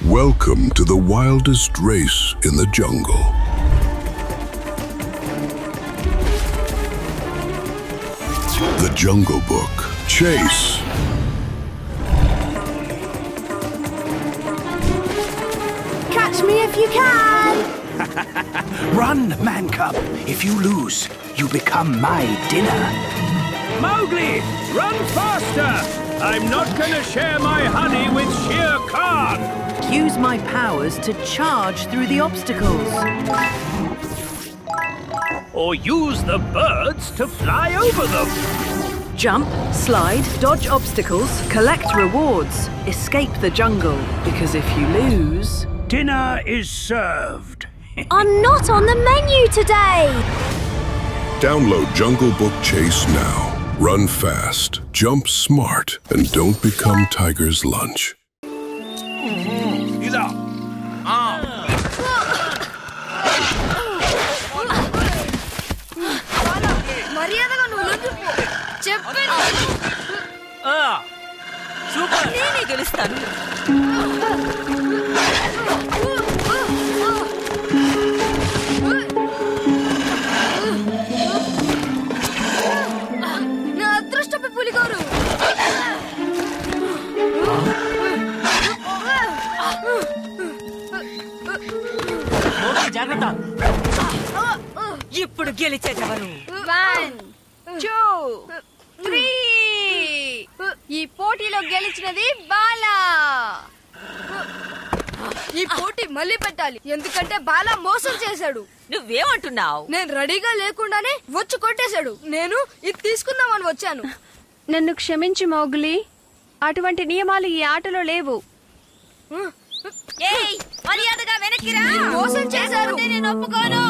Welcome to the wildest race in the jungle. The Jungle Book. Chase. Catch me if you can! Run, man cub. If you lose, you become my dinner. Mowgli, run faster! I'm not gonna share my honey with Shere Khan! Use my powers to charge through the obstacles. Or use the birds to fly over them! Jump, slide, dodge obstacles, collect rewards, escape the jungle. Because if you lose... Dinner is served. I'm not on the menu today! Download Jungle Book Chase now. Run fast, jump smart, and don't become Tiger's lunch. మర్యాదగా నువ్వు లొంగిపో. చెప్పాను. నేనే గెలుస్తాను. నా అదృష్టపు పులిగోరు. జాగ్రత్త. ఇప్పుడు గెలిచేదెవరు? 1 2 3 ఈ పోటీలో గెలిచినది బాలా. ఈ పోటీ మళ్ళీ పెట్టాలి, ఎందుకంటే బాలా మోసం చేశాడు. నువ్వేమంటున్నావు? నేను రెడీగా లేకుండానే వచ్చి కొట్టేశాడు. నేను ఇది తీసుకుందామని వచ్చాను. నన్ను క్షమించు మౌగ్లీ, అటువంటి నియమాలు ఈ ఆటలో లేవు. ఏయ్, మర్యాదగా వెనక్కి రా. మోసం చేశారు. నేను ఒప్పుకోను.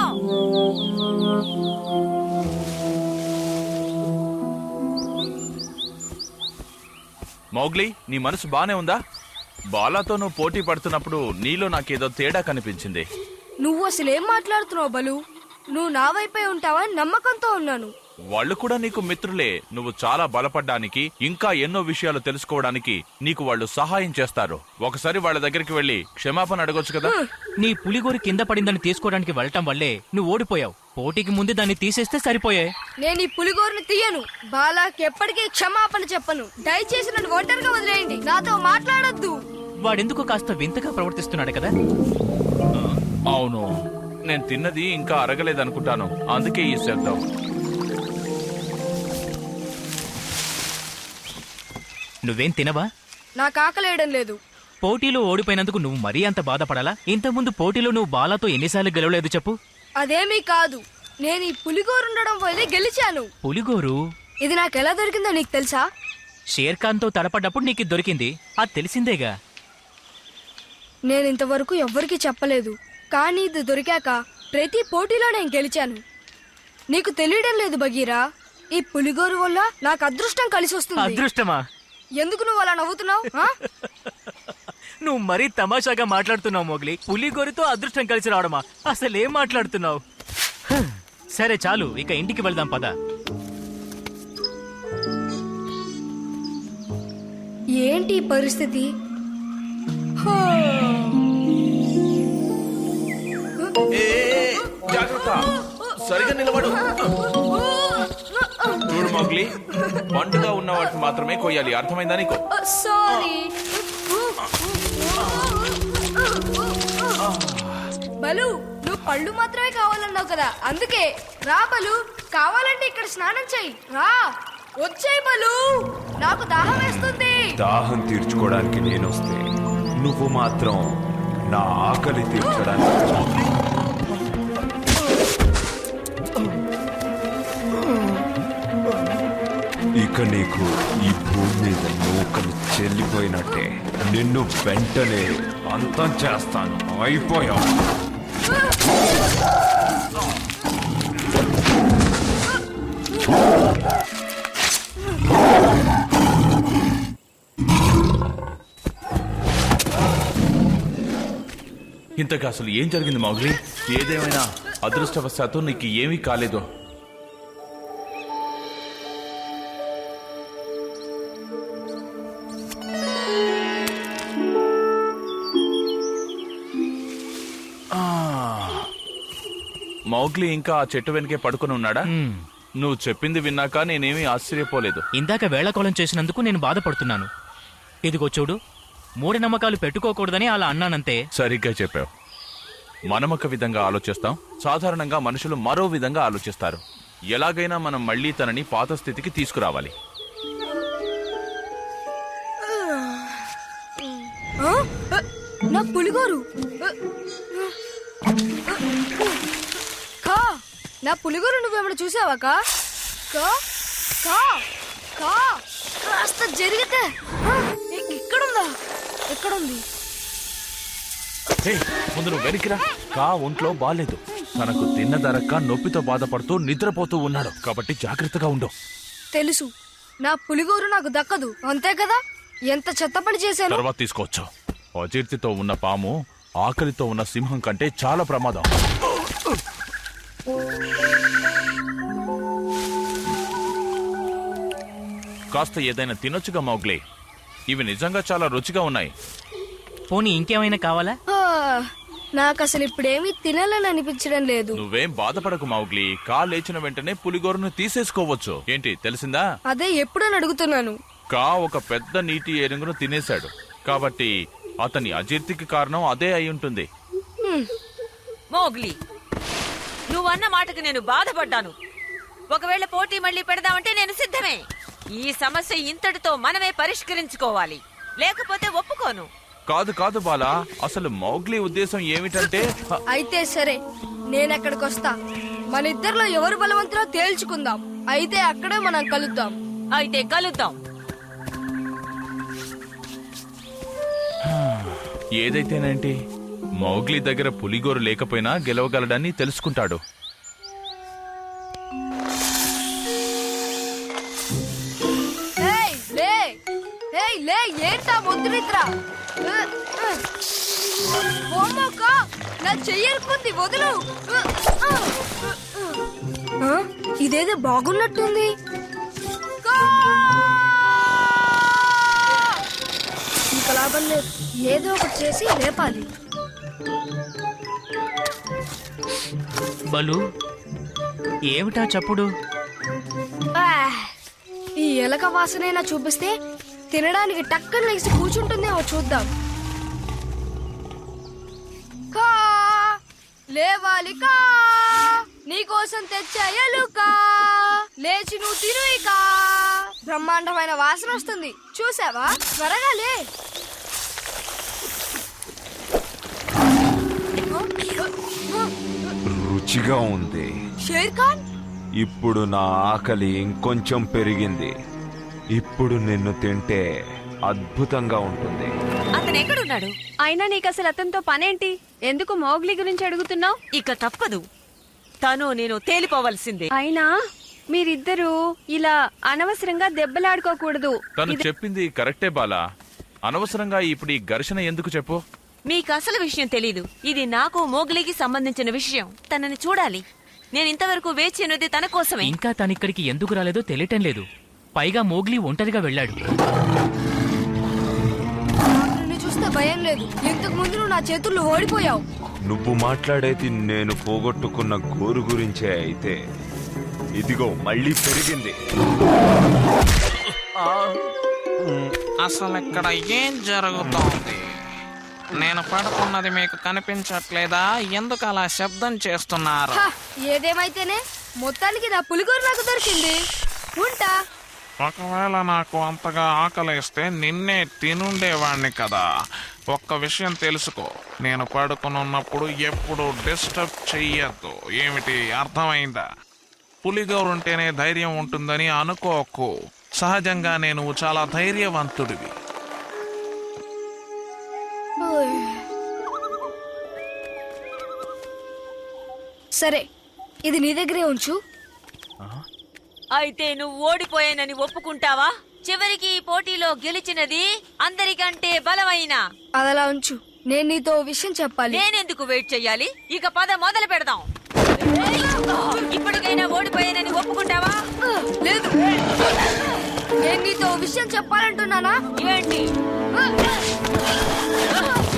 మౌగ్లీ, నీ మనసు బానే ఉందా? బాలాతో నువ్వు పోటీ పడుతున్నప్పుడు నీలో నాకేదో తేడా కనిపించింది. నువ్వు అసలు ఏం మాట్లాడుతున్నావు బలు? నువ్వు నా వైపే ఉంటావని నమ్మకంతో ఉన్నాను. వాళ్ళు కూడా నీకు మిత్రులే. నువ్వు చాలా బలపడ్డానికి, ఇంకా ఎన్నో విషయాలు తెలుసుకోవడానికి నీకు వాళ్ళు సహాయం చేస్తారు. ఒకసారి వాళ్ళ దగ్గరికి వెళ్లి క్షమాపణ అడగొచ్చు కదా. నీ పులిగోరు కింద పడిందని తీసుకోవడానికి వెళ్ళటం వల్లే నువ్వు ఓడిపోయావు. పోటీకి ముందు దాన్ని తీసేస్తే సరిపోయాయి. నేను ఈ పులిగోరుని తీయను. బాలాకి ఎప్పటికీ క్షమాపణ చెప్పను. దయచేసి నన్ను ఒంటరిగా వదిలేయండి. నాతో మాట్లాడొద్దు. వాడెందుకు కాస్త వింతగా ప్రవర్తిస్తున్నాడు కదా. అవును, నేను తిన్నది ఇంకా అరగలేదనుకుంటాను. అందుకే ఈ శబ్దం. నువ్వేం తినవా? నాకు ఆకలేయడం లేదు. పోటీలో ఓడిపోయినందుకు నువ్వు మరీ అంత బాధపడాలా? ఇంతకుముందు పోటీలో నువ్వు బాలాతో ఎన్నిసార్లు గెలవలేదు చెప్పు. అదేమీ కాదు, నేను ఈ పులిగోరు ఉండడం వల్లే గెలిచాను. పులిగోరు? ఇది నాకు ఎలా దొరికిందో నీకు తెలుసా? షేర్ ఖాన్ తో తడపడ్డప్పుడు నీకు ఇది దొరికింది. అది తెలిసిందేగా. నేను ఇంతవరకు ఎవ్వరికీ చెప్పలేదు, కానీ ఇది దొరికాక ప్రతి పోటీలో నేను గెలిచాను. నీకు తెలియడం లేదు బగీరా, ఈ పులిగోరు వల్ల నాకు అదృష్టం కలిసి వస్తుంది. అదృష్టమా? ఎందుకు నువ్వు అలా నవ్వుతున్నావు? నువ్వు మరీ తమాషాగా మాట్లాడుతున్నావు మోగ్లీ. పులిగోరుతో అదృష్టం కలిసి రావడమా? అసలేం మాట్లాడుతున్నావు? సరే చాలు, ఇక ఇంటికి వెళ్దాం పద. ఏంటి ఈ పరిస్థితి? జాగ్రత్త, సరిగా నిలబడు. చూడు మౌగ్లీ, పండుగ ఉన్న వాటిని మాత్రమే కొయ్యాలి. అర్థమైందా నీకు? సారీ బలు, నువ్వు పళ్ళు మాత్రమే కావాలన్నావు కదా, అందుకే. రా బలు, కావాలంటే ఇక్కడ స్నానం చెయ్యి. రా, వచ్చేయ్ బలు, నాకు దాహం వేస్తుంది. దాహం తీర్చుకోవడానికి నేనొస్తే నువ్వు మాత్రం నా ఆకలి తీర్చడానికి. ఇక నీకు ఈ భూమి మీద నూకలు చెల్లిపోయినట్టే. నిన్ను వెంటనే అంతం చేస్తాను. అయిపోయావు. ఇంతకు అసలు ఏం జరిగింది మౌగ్లీ? ఏదేమైనా అదృష్టవశాత్తు నీకు ఏమీ కాలేదు. మౌగ్లీ ఇంకా ఆ చెట్టు వెనకే పడుకుని ఉన్నాడా? నువ్వు చెప్పింది విన్నాక నేనేమీ ఆశ్చర్యపోలేదు. ఇందాక వేళకోళం చేసినందుకు నేను బాధపడుతున్నాను. ఇదిగో చూడు, మూఢనమ్మకాలు పెట్టుకోకూడదని అలా అన్నానంతే. సరిగ్గా చెప్పావు. మనమొక విధంగా ఆలోచిస్తాం, సాధారణంగా మనుషులు మరో విధంగా ఆలోచిస్తారు. ఎలాగైనా మనం మళ్ళీ తనని పాత స్థితికి తీసుకురావాలి. ఆ? నా పులిగోరు కా నా పులిగోరు నువ్వేమైనా చూసావా కా కా కా కా కాస్త జరిగితే ఇక్కడుందా? ఎక్కడుంది? ముందు నువ్వు వెనక్కిరా. కా ఒంట్లో బాలేదు. తనకు తిన్నదరక్క నొప్పితో బాధపడుతూ నిద్రపోతూ ఉన్నాడు. కాబట్టి జాగ్రత్తగా ఉండు. తెలుసు, నా పులిగోరు నాకు దక్కదు, అంతే కదా? ఎంత చెత్త పని చేశాను. తర్వాత తీసుకోవచ్చు. అజీర్తితో ఉన్న పాము ఆకలితో ఉన్న సింహం కంటే చాలా ప్రమాదం. కాస్త ఏదైనా తినొచ్చుగా మౌగ్లీ. ఇవి నిజంగా చాలా రుచిగా ఉన్నాయి. పోనీ ఇంకేమైనా కావాలా? నాకు అసలు ఇప్పుడేమీ తినాలని అనిపించడం లేదు. నువ్వేం బాధపడకు మౌగ్లీ. కా లేచిన వెంటనే పులిగోరును తీసేసుకోవచ్చు. ఏంటి తెలిసిందా? అదే ఎప్పుడని అడుగుతున్నాను. కా ఒక పెద్ద నీటి ఏనుగును తినేశాడు. కాబట్టి అతని అజీర్తికి కారణం అదే అయి ఉంటుంది. మోగ్లీ, నువ్వన్న మాటకు నేను బాధపడ్డాను. ఒకవేళ పోటీ మళ్ళీ పెడదామంటే నేను సిద్ధమే. ఈ సమస్య ఇంతటితో మనమే పరిష్కరించుకోవాలి, లేకపోతే ఒప్పుకోను. కాదు కాదు బాలా, అసలు మౌగ్లీ ఉద్దేశం ఏమిటంటే అయితే సరే, నేనెక్కడికి వస్తా. మన ఇద్దరిలో ఎవరు బలవంతులో తేల్చుకుందాం. అయితే అక్కడే మనం కలుద్దాం. అయితే కలుద్దాం. ఏదైతేనేంటి, మౌగ్లీ దగ్గర పులిగోరు లేకపోయినా గెలవగలడని తెలుసుకుంటాడు. ఏంటా ముద్రిత్ర? నా చెయ్యరుకుంది, వదులు. ఇదేదో బాగున్నట్టుంది. ఇంకా లాభం లేదు, ఏదో ఒకటి చేసి లేపాలి. బలు, ఏమిటా చప్పుడు? ఈ ఎలక వాసనైనా చూపిస్తే తినడానికి టక్కన లేచి కూర్చుంటుందేమో చూద్దాం. కా లేవాలి కా, నీకోసం తెచ్చా ఎలుకా, లేచి నువ్వు తిను ఇక. బ్రహ్మాండమైన వాసన వస్తుంది, చూసావా? త్వరగా లే. రుచిగా ఉంది. షేర్ ఖాన్, ఇప్పుడు నా ఆకలి ఇంకొంచెం పెరిగింది. ఇప్పుడు నిన్ను తింటే అద్భుతంగా ఉంటుంది. అతను ఎక్కడున్నాడు? అయినా నీకు అసలు అతనితో పనేంటి? ఎందుకు మౌగ్లీ గురించి అడుగుతున్నావు? ఇక తప్పదు, తను నేను తేలిపోవలసిందే. అయినా మీరిద్దరూ ఇలా అనవసరంగా దెబ్బలాడుకోకూడదు. తను చెప్పింది కరెక్టే బాలా. అనవసరంగా ఇప్పుడు ఈ ఘర్షణ ఎందుకు చెప్పు? మీకు అసలు విషయం తెలీదు. ఇది నాకు మోగ్లీకి సంబంధించిన విషయం. తనని చూడాలి. నేను ఇంతవరకు వేచి ఉన్నది తన కోసమే. ఇంకా తనిక్కడికి ఎందుకు రాలేదో తెలియటం లేదు. పైగా మోగ్లీ ఒంటరిగా వెళ్ళాడు. నిన్ను చూస్తే భయం లేదు. ఇంతకు ముందు నువ్వు నా చేతుల్లో ఓడిపోయావు. నువ్వు మాట్లాడేది నేను పోగొట్టుకున్న గోరు గురించే అయితే ఇదిగో మళ్ళీ పెరిగింది. అసలు ఇక్కడ ఏం జరుగుతోంది? నేను పడుకున్నది మీకు కనిపించట్లేదా? ఎందుకు అలా శబ్దం చేస్తున్నారు? ఏదేమైతేనే మొత్తానికి నా పులిగోరు నాకు దొరికింది. ఉంటా. ఒకవేళ నాకు అంతగా ఆకలిస్తే నిన్నే తినుండేవాణ్ణి కదా. ఒక్క విషయం తెలుసుకో, నేను పడుకునున్నప్పుడు ఎప్పుడు డిస్టర్బ్ చెయ్యొద్దు. ఏమిటి, అర్థమైందా? పులిగోరుంటేనే ధైర్యం ఉంటుందని అనుకోకు. సహజంగానే నువ్వు చాలా ధైర్యవంతుడివి. సరే, ఇది నీ దగ్గరే ఉంచు. అయితే నువ్వు ఓడిపోయానని ఒప్పుకుంటావా? చివరికి ఈ పోటీలో గెలిచినది అందరికంటే బలమైన. అదలా ఉంచు. నేను నీతో ఓ విషయం చెప్పాలి. నేనెందుకు వెయిట్ చెయ్యాలి? ఇక పద మొదలు పెడదాం. ఇప్పటికైనా ఓడిపోయానని ఒప్పుకుంటావా? లేదు, నేను నీతో ఓ విషయం చెప్పాలంటున్నానా? ఏంటి?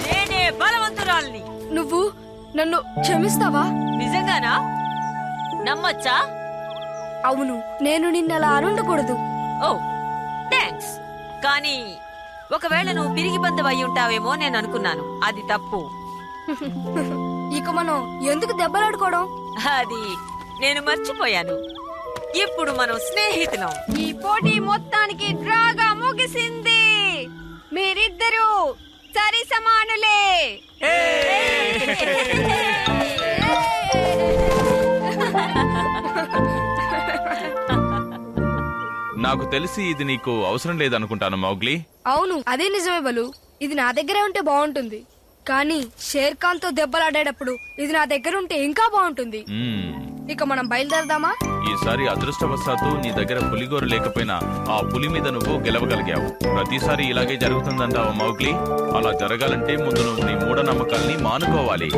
నేనే బలవంతురాల్ని. నువ్వు నన్ను క్షమిస్తావా? నిజంగానా? నమ్మొచ్చా? అవును, నేను నిన్నలా అనుండకూడదు. ఓ థ్యాంక్స్. కానీ ఒకవేళ నువ్వు పిరిగి బంధువు అయి ఉంటావేమో నేను అనుకున్నాను. అది తప్పు. ఇక మనం ఎందుకు దెబ్బలాడుకోవడం? అది నేను మర్చిపోయాను. ఇప్పుడు మనం స్నేహితులం. ఈ పోటీ మొత్తానికి డ్రాగా ముగిసింది. మీరిద్దరూ సరి సమానులే. నాకు తెలిసి ఇది నీకు అవసరం లేదనుకుంటాను మౌగ్లీ. అవును, అదే నిజమే బలు. ఇది నా దగ్గరే ఉంటే బాగుంటుంది. కానీ షేర్ ఖాన్ తో దెబ్బలాడేటప్పుడు ఇది నా దగ్గర ఉంటే ఇంకా బాగుంటుంది. ఇక మనం బయలుదేరదామా? ఈసారి అదృష్టవశాత్తు నీ దగ్గర పులిగోరు లేకపోయినా ఆ పులి మీద నువ్వు గెలవగలిగావు. ప్రతిసారి ఇలాగే జరుగుతుందంటావా మౌగ్లీ? అలా జరగాలంటే ముందు నువ్వు నీ మూఢనమ్మకాల్ని మానుకోవాలి.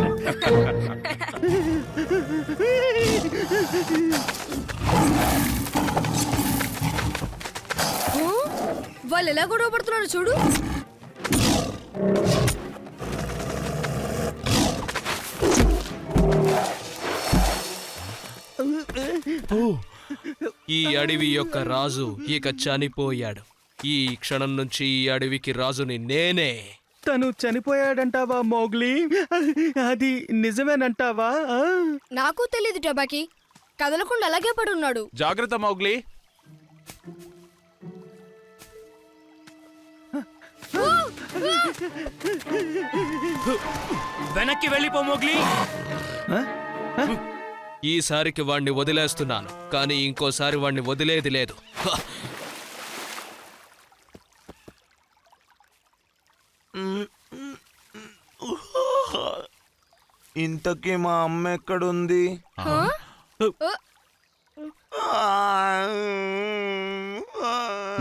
వాళ్ళు ఎలా గొడవ పడుతున్నారు చూడు. ఈ అడవి యొక్క రాజు ఇక చనిపోయాడు. ఈ క్షణం నుంచి ఈ అడవికి రాజుని నేనే. తను చనిపోయాడంటావా మౌగ్లీ? అది నిజమేనంటావా? నాకు తెలీదు టబాకి. కదలకుండా అలాగే పడున్నాడు. జాగ్రత్త మౌగ్లీ. వెనక్కి వెళ్ళిపో మోగ్లీ. ఈసారికి వాణ్ణి వదిలేస్తున్నాను, కానీ ఇంకోసారి వాణ్ణి వదిలేది లేదు. ఇంతకీ మా అమ్మ ఎక్కడుంది?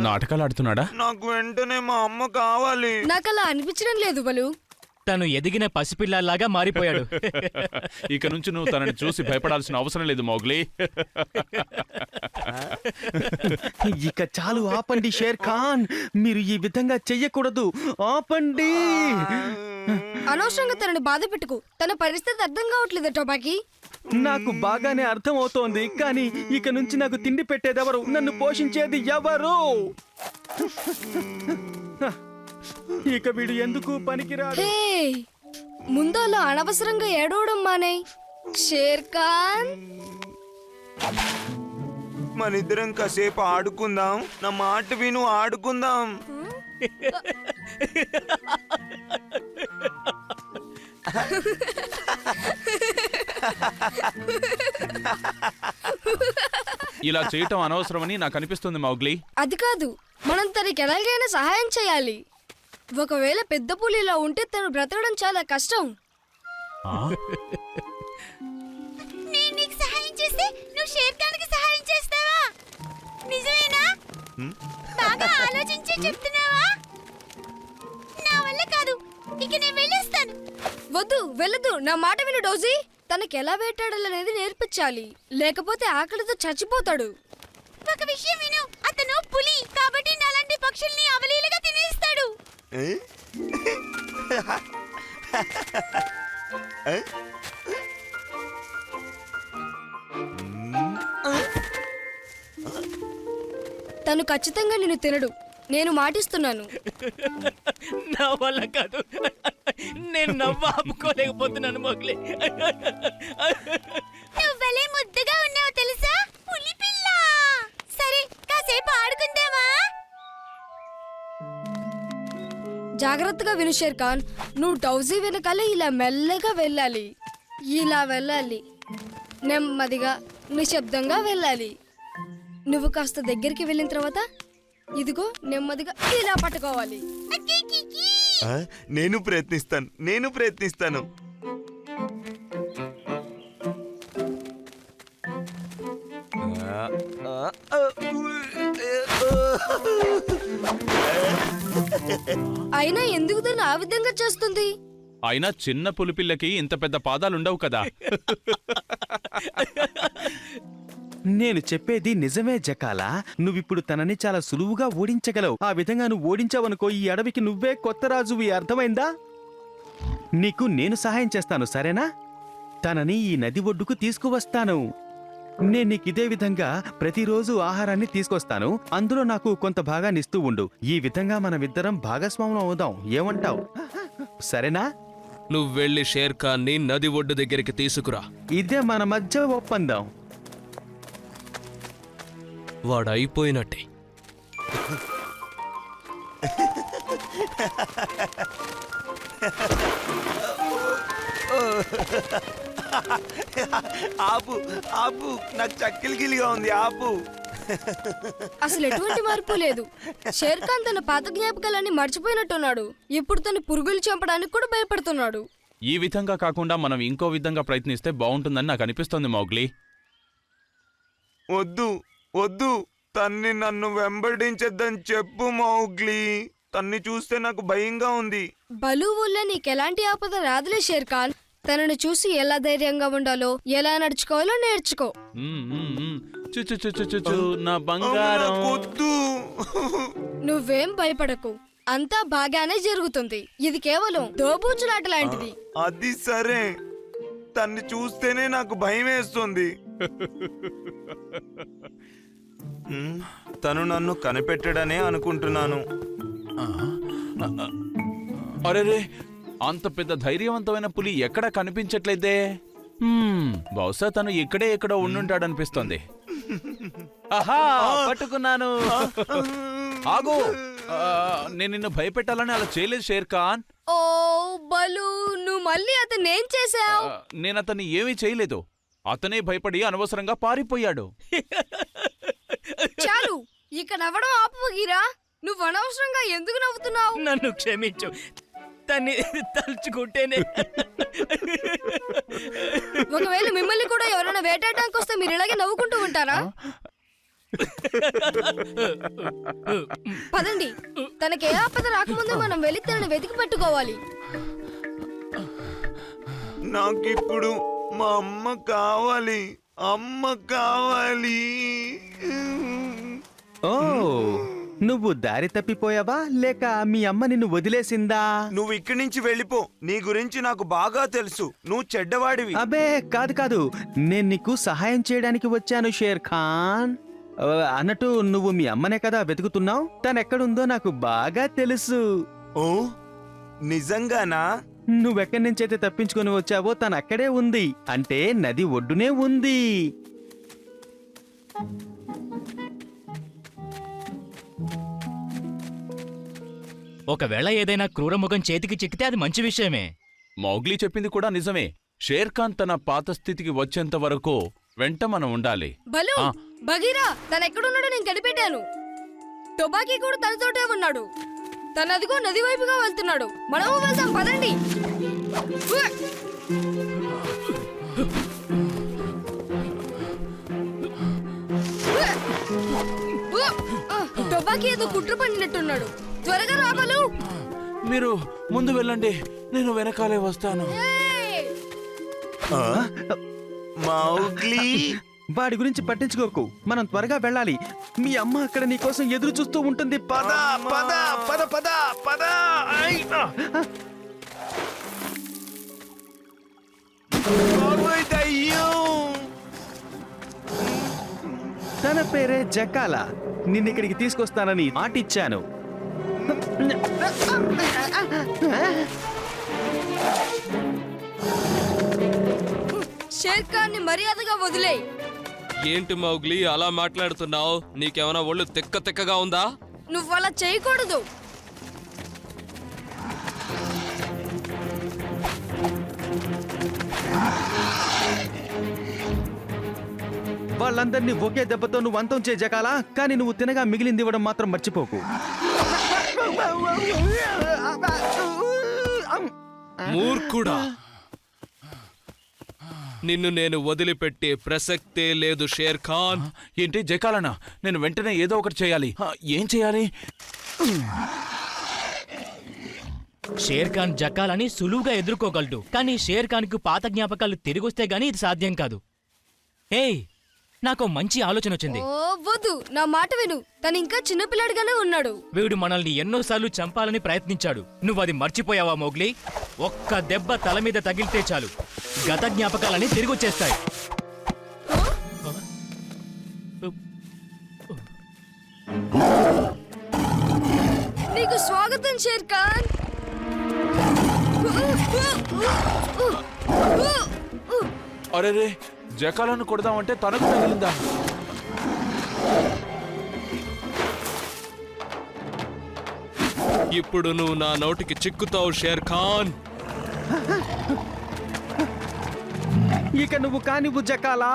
నాటకాలు ఆడుతున్నాడా? నాకు వెంటనే మా అమ్మ కావాలి. నాకు అలా అనిపించడం లేదు బలు. తను ఎదిగిన పసిపిల్లలాగా మారిపోయాడు. ఇక నుంచి నువ్వు తనని చూసి భయపడాల్సిన అవసరం లేదు మౌగ్లీ. ఇక చాలు, ఆపండి షేర్ ఖాన్. మీరు ఈ విధంగా చెయ్యకూడదు. ఆపండి. అనవసరంగా తనని బాధ పెట్టుకు. తన పరిస్థితి అర్థం కావట్లేదు టబాకి. నాకు బాగానే అర్థం అవుతోంది, కానీ ఇక నుంచి నాకు తిండి పెట్టేదెవరు? నన్ను పోషించేది ఎవరు? ఇక వీడు ఎందుకు పనికిరాడు? హే, ముందలో అనవసరంగా ఏడవడం మానే. షేర్ ఖాన్, మనిద్దరం కాసేపు ఆడుకుందాం. నా మాట విను, ఆడుకుందాం. ఇలా చేయటం అనవసరమని నాకు అనిపిస్తుంది మౌగ్లీ. అది కాదు, మనం తనకి ఎలాగైనా సహాయం చేయాలి. ఒకవేళ పెద్ద పులిలా ఉంటే తను బ్రతకడం చాలా కష్టం. నేను నీకు సహాయం చేస్తే నువ్వు షేర్ ఖాన్కి సహాయం చేస్తావా? నిజమేనా? బాగా ఆలోచించి చెప్తున్నావా? నా వల్ల కాదు, ఇక నేను వెళ్ళేస్తాను. వద్దు, వెళ్ళదు. నా మాట విను డోజీ. తనకి ఎలా వేటాడాలనేది నేర్పించాలి, లేకపోతే ఆకలితో చచ్చిపోతాడు. ఒక విషయం విను, అతను పులి కాబట్టి నాలాంటి పక్షుల్ని అవలీలగా తినేస్తాడు. తను ఖచ్చితంగా నిన్ను తినడు, నేను మాటిస్తున్నాను. నా వల్ల కాదు, నేను నవ్వు ఆపుకోలేకపోతున్నాను మోగ్లీ. నువ్వలే ముద్దుగా ఉన్నావు తెలుసా, పులి పిల్ల. సరే, కాసేపు ఆడుకుందామా? జాగ్రత్తగా విను షేర్ ఖాన్. నువ్వు డౌజీ వెనకాలే ఇలా మెల్లగా వెళ్ళాలి. ఇలా వెళ్ళాలి, నెమ్మదిగా నిశ్శబ్దంగా వెళ్ళాలి. నువ్వు కాస్త దగ్గరికి వెళ్ళిన తర్వాత ఇదిగో నెమ్మదిగా ఇలా పట్టుకోవాలి. నేను ప్రయత్నిస్తాను. అయినా ఎందుకు తను ఆ విధంగా చేస్తుంది? అయినా చిన్న పులిపిల్లకి ఇంత పెద్ద పాదాలుండవు కదా. నేను చెప్పేది నిజమే జకాలా. నువ్విప్పుడు తనని చాలా సులువుగా ఓడించగలవు. ఆ విధంగా నువ్వు ఓడించావనుకో, ఈ అడవికి నువ్వే కొత్త రాజువి. అర్థమైందా? నీకు నేను సహాయం చేస్తాను, సరేనా? తనని ఈ నది ఒడ్డుకు తీసుకువస్తాను. నేను నీకు ఇదే విధంగా ప్రతిరోజు ఆహారాన్ని తీసుకొస్తాను. అందులో నాకు కొంత భాగాన్ని ఇస్తూ ఉండు. ఈ విధంగా మనమిద్దరం భాగస్వాములం అవుదాం. ఏమంటావు? సరేనా? నువ్వు వెళ్ళి షేర్ ఖాన్ని నది ఒడ్డు దగ్గరికి తీసుకురా. ఇదే మన మధ్య ఒప్పందం. వాడు అయిపోయినట్టే. ఆపు ఆపు, నాకు చక్కెలు గిలిగా ఉంది. ఆపు. అసలు ఎటువంటి మార్పు లేదు. షేర్ ఖాన్ తన పాత జ్ఞాపకాలన్నీ మర్చిపోయినట్టున్నాడు. ఇప్పుడు తన పురుగులు చంపడానికి కూడా భయపడుతున్నాడు. ఈ విధంగా కాకుండా మనం ఇంకో విధంగా ప్రయత్నిస్తే బాగుంటుందని నాకు అనిపిస్తోంది మౌగ్లీ. వద్దు వద్దు, తన్ని నన్ను వెంబడించద్దని చెప్పు మౌగ్లీ. తన్ని చూస్తే నాకు భయంగా ఉంది. బలు వల్ల నీకెలాంటి ఆపద రాదులే షేర్ ఖాన్. తనను చూసి ఎలా ధైర్యంగా ఉండాలో, ఎలా నడుచుకోవాలో నేర్చుకో. నా బంగారం. నువ్వేం భయపడకు, అంతా బాగానే జరుగుతుంది. ఇది కేవలం దోబూచులాట లాంటిది. అది సరే, తన్ని చూస్తేనే నాకు భయం వేస్తుంది. తను నన్ను కనిపెట్టడనే అనుకుంటున్నాను. అరే, అంత పెద్ద ధైర్యవంతమైన పులి ఎక్కడ కనిపించట్లేదే. బహుశా తను ఇక్కడే ఎక్కడో ఉండుంటాడనిపిస్తోంది. ఆహా, పట్టుకున్నాను. ఆగు, నేను నిన్ను భయపెట్టాలని అలా చేయలేదు షేర్ ఖాన్. ఓ బలు, నువ్వు మళ్ళీ అతను ఏం చేశావు? నేను అతన్ని ఏమీ చేయలేదు. అతనే భయపడి అనవసరంగా పారిపోయాడు. చాలు, ఇక నవ్వడం ఆపు బగీరా. నువ్వు అనవసరంగా ఎందుకు నవ్వుతున్నావు? నన్ను క్షమించు, తన్ని తలుచుకుంటేనే. ఒకవేళ మిమ్మల్ని కూడా ఎవరైనా వేటాడడానికి వస్తే మీరు ఇలాగే నవ్వుకుంటూ ఉంటారా? పదండి, తనకే ఆపద రాకముందే మనం వెళ్ళి తనని వెతికి పట్టుకోవాలి. నాకిప్పుడు మా అమ్మ కావాలి. అమ్మ కావాలి. ఓ, నువ్వు దారి తప్పిపోయావా లేక మీ అమ్మ నిన్ను వదిలేసిందా? నువ్వు ఇక్కడి నుంచి వెళ్ళిపో. నీ గురించి నాకు బాగా తెలుసు. నువ్వు చెడ్డవాడివి. అబే కాదు కాదు, నేను నీకు సహాయం చేయడానికి వచ్చాను షేర్ ఖాన్. అన్నట్టు నువ్వు మీ అమ్మనే కదా వెతుకుతున్నావు? తనెక్కడుందో నాకు బాగా తెలుసు. ఓ, నిజంగానా? నువ్వెక్కడి నుంచైతే తప్పించుకొని వచ్చావో తను అక్కడే ఉంది. అంటే నది ఒడ్డునే ఉంది. ఒకవేళ ఏదైనా క్రూరముఖం చేతికి చిక్కితే అది మంచి విషయమే. మౌగ్లీ చెప్పింది కూడా నిజమే. షేర్ ఖాన్ తన పాత స్థితికి వచ్చేంత వరకు వెంట మనం ఉండాలి. బలు, బగీరా తనెక్కడున్నాడో నేను కనిపెట్టాను. టొబాకీ కూడా తనతోటే ఉన్నాడు. తనదిగో నది వైపుగా వెళ్తున్నాడు. మనము వెళ్దాం, పదండి. టొబాకీ ఏదో కుట్ర పండినట్టున్నాడు. త్వరగా రాబలు. మీరు ముందు వెళ్ళండి, నేను వెనకాలే వస్తాను. మౌగ్లీ, వాడి గురించి పట్టించుకోకు, మనం త్వరగా వెళ్ళాలి. మీ అమ్మ అక్కడ నీ కోసం ఎదురు చూస్తూ ఉంటుంది. పద పద పద పద పద. తన పేరే జకాల. నిన్నిక్కడికి తీసుకొస్తానని మాటిచ్చాను. షేర్ ఖాన్ ని మర్యాదగా వదిలే. ఏంటి మౌగ్లీ అలా మాట్లాడుతున్నావు? నీకేమైనా ఒళ్ళు తిక్కగా ఉందా? నువ్వు అలా చేయకూడదు. వాళ్ళందరినీ ఒకే దెబ్బతో నువ్వు అంతం చే జకాలా. కానీ నువ్వు తినగా మిగిలింది ఇవ్వడం మాత్రం మర్చిపోకు. మూర్ఖుడా, నిన్ను నేను వదిలిపెట్టే ప్రసక్తే లేదు షేర్ ఖాన్. ఏంటి జకాలనా? నేను వెంటనే ఏదో ఒకటి చేయాలి. ఏం చేయాలి? షేర్ ఖాన్ జకాలని సులువుగా ఎదుర్కోగలడు, కానీ షేర్ ఖాన్ కు పాత జ్ఞాపకాలు తిరిగొస్తే గానీ ఇది సాధ్యం కాదు. ఏయ్, నాకు మంచి ఆలోచన వచ్చింది. ఓ వద్దు, నా మాట విను. తను ఇంకా చిన్నపిల్లాడిగానే ఉన్నాడు. వీడు మనల్ని ఎన్నోసార్లు చంపాలని ప్రయత్నించాడు. నువ్వు అది మర్చిపోయావా మౌగ్లీ? ఒక్క దెబ్బ తల మీద తగిలితే చాలు, గత జ్ఞాపకాలని తిరిగొచ్చేస్తాయి. ఖాన్ షేర్ ఖాన్ అరే రే జకాలను కొడదామంటే తనకు తగిలిందా? ఇప్పుడు నువ్వు నా నోటికి చిక్కుతావు షేర్ ఖాన్. ఇక నువ్వు కానివ్వు జకాలా.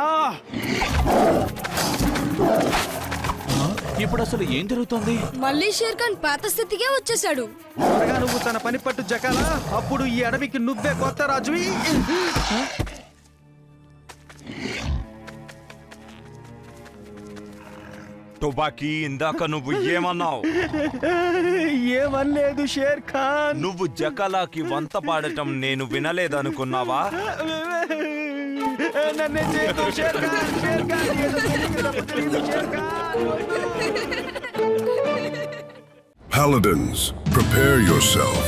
ఇప్పుడు అసలు ఏం జరుగుతుంది? మళ్ళీ షేర్ ఖాన్ పాత స్థితికే వచ్చేసాడు. త్వరగా నువ్వు తన పని పట్టు జకాలా, అప్పుడు ఈ అడవికి నువ్వే కొత్త రాజువి. తుబాకీ, ఇందాక నువ్వు ఏమన్నావు? ఏమనలేదు షేర్ ఖాన్. నువ్వు జకాలాకి వంత పాడటం నేను వినలేదనుకున్నావా? నన్నే చేయకు షేర్ ఖాన్, షేర్ ఖాన్, ఏదో తెలియదు, తప్పు తెలియదు share Khan. Paladins, prepare yourself.